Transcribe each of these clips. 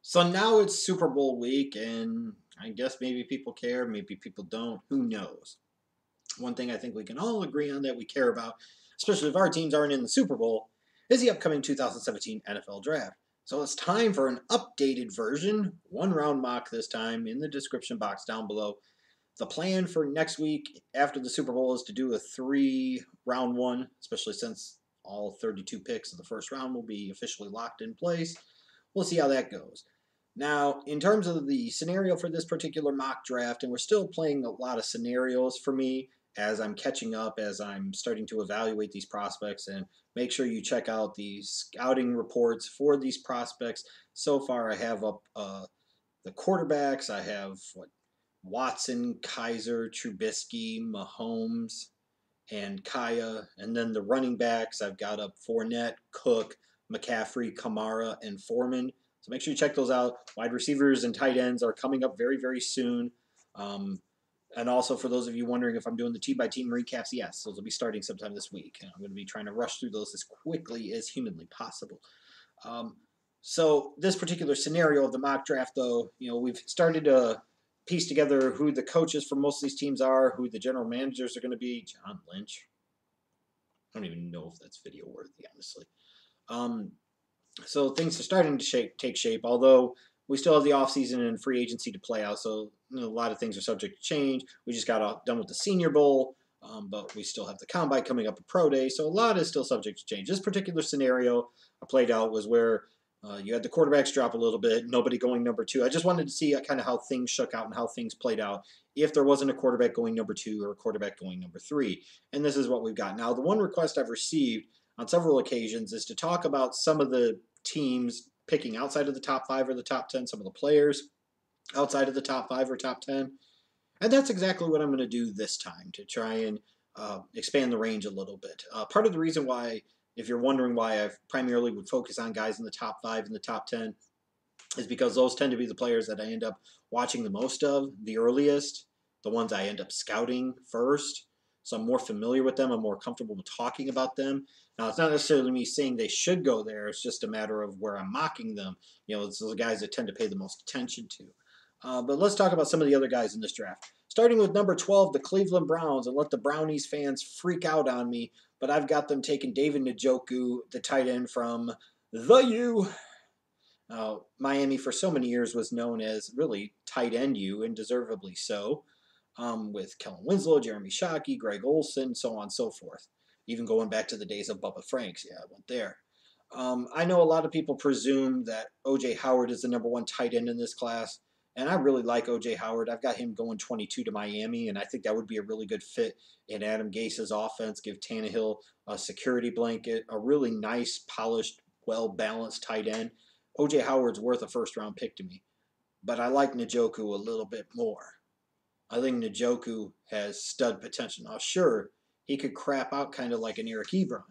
So now it's Super Bowl week, and I guess maybe people care, maybe people don't. Who knows? One thing I think we can all agree on that we care about, especially if our teams aren't in the Super Bowl, is the upcoming 2017 NFL Draft. So it's time for an updated version, one round mock this time, in the description box down below. The plan for next week after the Super Bowl is to do a 3-round one, especially since all 32 picks of the first round will be officially locked in place. We'll see how that goes. Now, in terms of the scenario for this particular mock draft, and we're still playing a lot of scenarios for me as I'm catching up, as I'm starting to evaluate these prospects, and make sure you check out the scouting reports for these prospects. So far, I have up the quarterbacks. I have Watson, Kizer, Trubisky, Mahomes, and Kaya. And then the running backs, I've got up Fournette, Cook, McCaffrey, Kamara, and Foreman. So make sure you check those out. Wide receivers and tight ends are coming up very, very soon. And also, for those of you wondering if I'm doing the team-by-team recaps, yes, those will be starting sometime this week. And I'm going to be trying to rush through those as quickly as humanly possible. So this particular scenario of the mock draft, though, we've started to piece together who the coaches for most of these teams are, who the general managers are going to be. John Lynch. I don't even know if that's video worthy, honestly. So things are starting to take shape, although we still have the offseason and free agency to play out, so a lot of things are subject to change. We just got done with the Senior Bowl, but we still have the Combine coming up, a Pro Day, so a lot is still subject to change. This particular scenario I played out was where you had the quarterbacks drop a little bit, nobody going number 2. I just wanted to see kind of how things shook out and how things played out if there wasn't a quarterback going number 2 or a quarterback going number 3, and this is what we've got. Now, the one request I've received on several occasions is to talk about some of the teams picking outside of the top 5 or the top 10, some of the players outside of the top 5 or top 10. And that's exactly what I'm going to do this time to try and expand the range a little bit. Part of the reason why, if you're wondering why I primarily would focus on guys in the top 5 and the top 10, is because those tend to be the players that I end up watching the most of, the earliest, the ones I end up scouting first. So I'm more familiar with them. I'm more comfortable with talking about them. Now, it's not necessarily me saying they should go there. It's just a matter of where I'm mocking them. It's the guys that tend to pay the most attention to. But let's talk about some of the other guys in this draft. Starting with number 12, the Cleveland Browns, and let the Brownies fans freak out on me, but I've got them taking David Njoku, the tight end from the U. Miami for so many years was known as really tight end U, and deservedly so. With Kellen Winslow, Jeremy Shockey, Greg Olsen, so on and so forth. Even going back to the days of Bubba Franks. Yeah, I went there. I know a lot of people presume that O.J. Howard is the number 1 tight end in this class, and I really like O.J. Howard. I've got him going 22 to Miami, and I think that would be a really good fit in Adam Gase's offense, give Tannehill a security blanket, a really nice, polished, well-balanced tight end. O.J. Howard's worth a first-round pick to me, but I like Njoku a little bit more. I think Njoku has stud potential. Now, sure, he could crap out kind of like an Eric Ebron.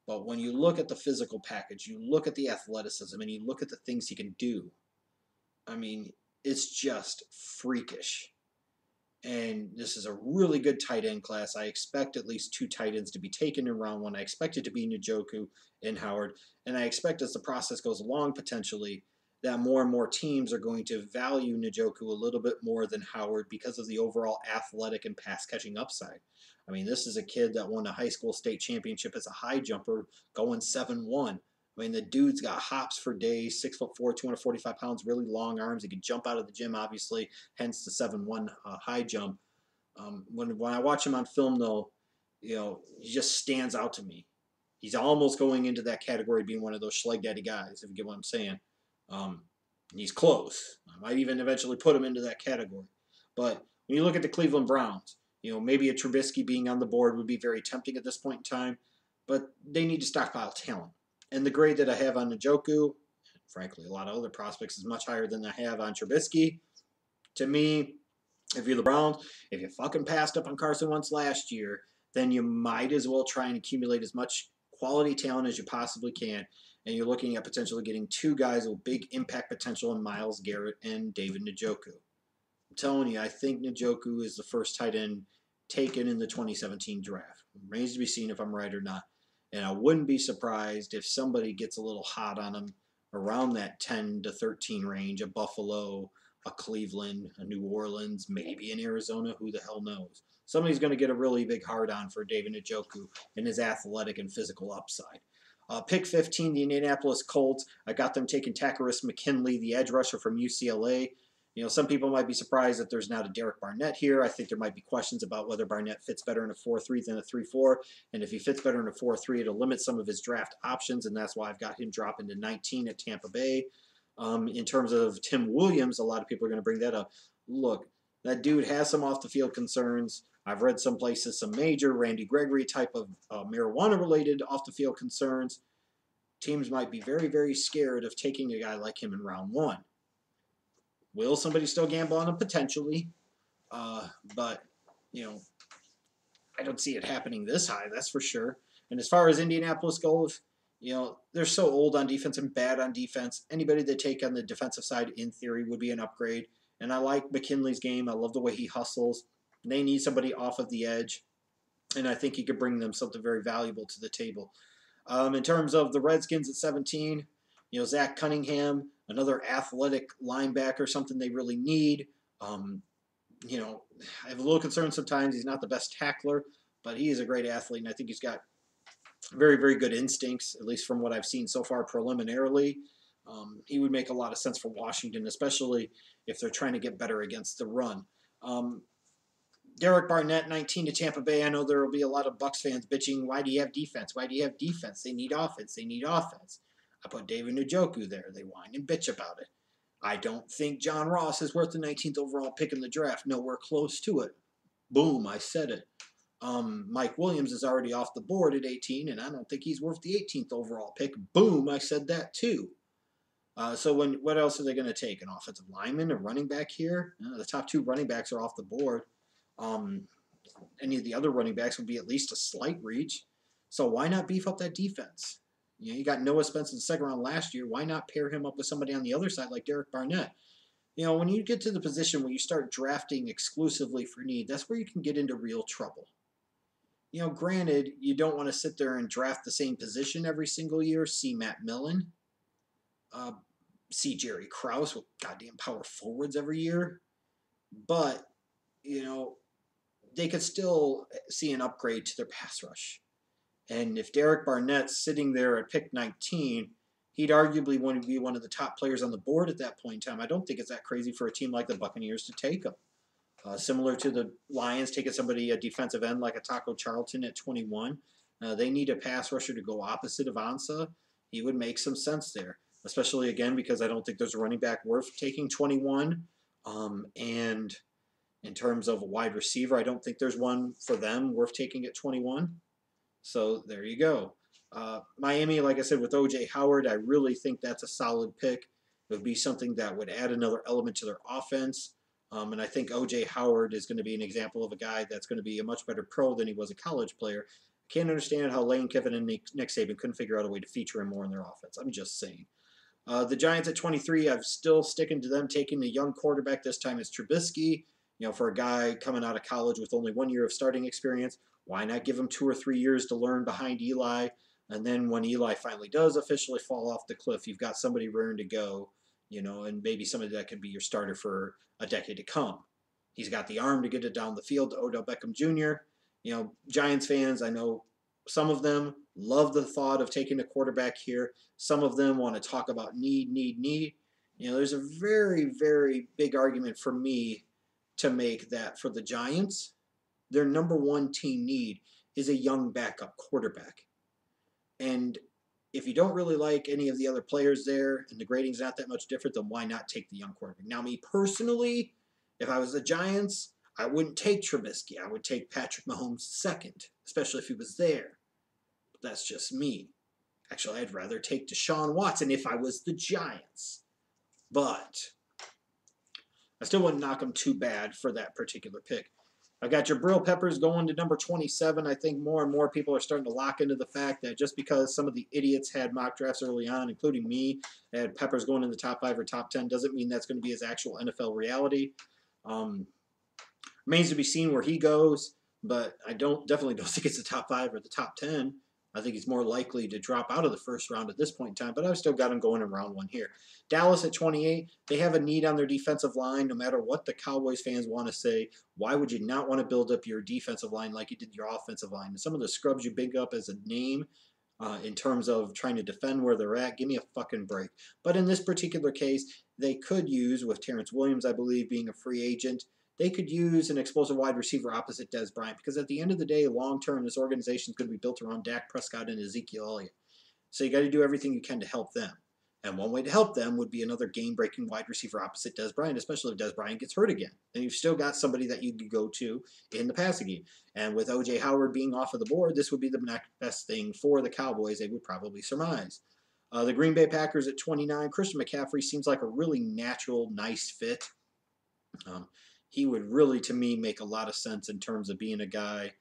But when you look at the physical package, you look at the athleticism, and you look at the things he can do, I mean, it's just freakish. And this is a really good tight end class. I expect at least 2 tight ends to be taken in round 1. I expect it to be Njoku and Howard. And I expect as the process goes along, potentially, that more and more teams are going to value Njoku a little bit more than Howard because of the overall athletic and pass-catching upside. I mean, this is a kid that won a high school state championship as a high jumper, going 7'1". I mean, the dude's got hops for days, 6'4", 245 pounds, really long arms. He can jump out of the gym, obviously, hence the 7'1" high jump. When I watch him on film, though, he just stands out to me. He's almost going into that category of being one of those Schleg Daddy guys, if you get what I'm saying. He's close. I might even eventually put him into that category. But when you look at the Cleveland Browns, maybe a Trubisky being on the board would be very tempting at this point in time, but they need to stockpile talent. And the grade that I have on Njoku, frankly, a lot of other prospects, is much higher than I have on Trubisky. To me, if you're the Browns, if you fucking passed up on Carson Wentz last year, then you might as well try and accumulate as much quality talent as you possibly can. And you're looking at potentially getting 2 guys with big impact potential in Myles, Garrett, and David Njoku. I'm telling you, I think Njoku is the first tight end taken in the 2017 draft. It remains to be seen if I'm right or not. And I wouldn't be surprised if somebody gets a little hot on him around that 10 to 13 range, a Buffalo, a Cleveland, a New Orleans, maybe in Arizona, who the hell knows. Somebody's going to get a really big hard-on for David Njoku and his athletic and physical upside. Pick 15, the Indianapolis Colts. I got them taking Takkarist McKinley, the edge rusher from UCLA. You know, some people might be surprised that there's not a Derek Barnett here. I think there might be questions about whether Barnett fits better in a 4-3 than a 3-4. And if he fits better in a 4-3, it'll limit some of his draft options, and that's why I've got him dropping to 19 at Tampa Bay. In terms of Tim Williams, a lot of people are going to bring that up. Look, that dude has some off-the-field concerns. I've read some places some major Randy Gregory type of marijuana-related off-the-field concerns. Teams might be very, very scared of taking a guy like him in round 1. Will somebody still gamble on him? Potentially. But, you know, I don't see it happening this high, that's for sure. And as far as Indianapolis goes, you know, they're so old on defense and bad on defense. Anybody they take on the defensive side, in theory, would be an upgrade. And I like McKinley's game. I love the way he hustles. They need somebody off of the edge, and I think he could bring them something very valuable to the table. In terms of the Redskins at 17, you know, Zach Cunningham, another athletic linebacker, something they really need. You know, I have a little concern sometimes. He's not the best tackler, but he is a great athlete, and I think he's got very, very good instincts, at least from what I've seen so far preliminarily. He would make a lot of sense for Washington, especially if they're trying to get better against the run. Derek Barnett, 19 to Tampa Bay. I know there will be a lot of Bucs fans bitching, why do you have defense? Why do you have defense? They need offense. They need offense. I put David Njoku there. They whine and bitch about it. I don't think John Ross is worth the 19th overall pick in the draft. Nowhere close to it. Boom, I said it. Mike Williams is already off the board at 18, and I don't think he's worth the 18th overall pick. Boom, I said that too. So what else are they going to take? An offensive lineman, a running back here? The top 2 running backs are off the board. Any of the other running backs would be at least a slight reach. So why not beef up that defense? You know, you got Noah Spence in the second round last year. Why not pair him up with somebody on the other side like Derek Barnett? You know, when you get to the position where you start drafting exclusively for need, that's where you can get into real trouble. You know, granted, you don't want to sit there and draft the same position every single year. See Matt Millen. See Jerry Krause with goddamn power forwards every year. But, you know, they could still see an upgrade to their pass rush. And if Derek Barnett's sitting there at pick 19, he'd arguably want to be one of the top players on the board at that point in time. I don't think it's that crazy for a team like the Buccaneers to take him. Similar to the Lions taking somebody, a defensive end like a Taco Charlton at 21. They need a pass rusher to go opposite of Ansah. He would make some sense there, especially, again, because I don't think there's a running back worth taking 21. And in terms of a wide receiver, I don't think there's one for them worth taking at 21. So there you go. Miami, like I said, with O.J. Howard, I really think that's a solid pick. It would be something that would add another element to their offense. And I think O.J. Howard is going to be an example of a guy that's going to be a much better pro than he was a college player. I can't understand how Lane Kiffin and Nick Saban couldn't figure out a way to feature him more in their offense. I'm just saying. The Giants at 23, I'm still sticking to them taking the young quarterback. This time it's Trubisky. You know, for a guy coming out of college with only 1 year of starting experience, why not give him 2 or 3 years to learn behind Eli? And then when Eli finally does officially fall off the cliff, you've got somebody raring to go, you know, and maybe somebody that could be your starter for a decade to come. He's got the arm to get it down the field to Odell Beckham Jr. You know, Giants fans, I know some of them love the thought of taking a quarterback here. Some of them want to talk about need. You know, there's a very, very big argument for me to make that for the Giants, their number 1 team need is a young backup quarterback. And if you don't really like any of the other players there and the grading's not that much different, then why not take the young quarterback? Now, me personally, if I was the Giants, I wouldn't take Trubisky. I would take Patrick Mahomes second, especially if he was there. But that's just me. Actually, I'd rather take DeShone Watson if I was the Giants. But I still wouldn't knock him too bad for that particular pick. I got Jabril Peppers going to number 27. I think more and more people are starting to lock into the fact that just because some of the idiots had mock drafts early on, including me, that had Peppers going in the top 5 or top 10, doesn't mean that's going to be his actual NFL reality. Remains to be seen where he goes, but I definitely don't think it's the top 5 or the top 10. I think he's more likely to drop out of the first round at this point in time, but I've still got him going in round 1 here. Dallas at 28, they have a need on their defensive line, no matter what the Cowboys fans want to say. Why would you not want to build up your defensive line like you did your offensive line? And some of the scrubs you big up as a name in terms of trying to defend where they're at, give me a fucking break. But in this particular case, they could use, with Terrence Williams, I believe, being a free agent, they could use an explosive wide receiver opposite Dez Bryant, because at the end of the day, long term, this organization is going to be built around Dak Prescott and Ezekiel Elliott. So you got to do everything you can to help them. And one way to help them would be another game-breaking wide receiver opposite Dez Bryant, especially if Dez Bryant gets hurt again. Then you've still got somebody that you could go to in the passing game. And with O.J. Howard being off of the board, this would be the next best thing for the Cowboys, they would probably surmise. The Green Bay Packers at 29, Christian McCaffrey seems like a really natural, nice fit. He would really, to me, make a lot of sense in terms of being a guy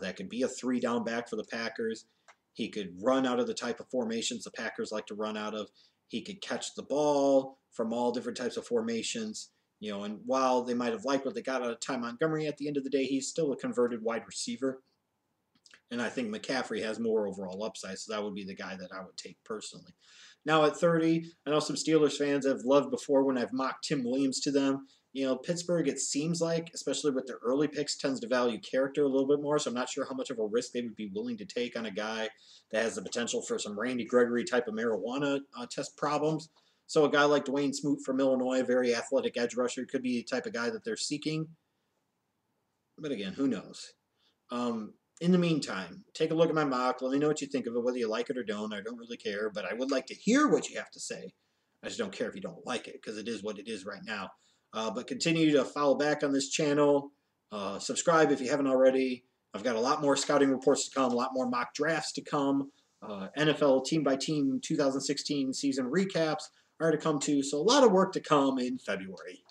that could be a 3-down back for the Packers. He could run out of the type of formations the Packers like to run out of. He could catch the ball from all different types of formations. And while they might have liked what they got out of Ty Montgomery, at the end of the day, he's still a converted wide receiver. And I think McCaffrey has more overall upside, so that would be the guy that I would take personally. Now at 30, I know some Steelers fans have loved before when I've mocked Tim Williams to them. Pittsburgh, it seems like, especially with their early picks, tends to value character a little bit more, so I'm not sure how much of a risk they would be willing to take on a guy that has the potential for some Randy Gregory type of marijuana test problems. So a guy like Dwayne Smoot from Illinois, a very athletic edge rusher, could be the type of guy that they're seeking. But again, who knows? In the meantime, take a look at my mock. Let me know what you think of it, whether you like it or don't. I don't really care, but I would like to hear what you have to say. I just don't care if you don't like it, because it is what it is right now. But continue to follow back on this channel. Subscribe if you haven't already. I've got a lot more scouting reports to come, a lot more mock drafts to come. NFL team-by-team 2016 season recaps are to come too. So a lot of work to come in February.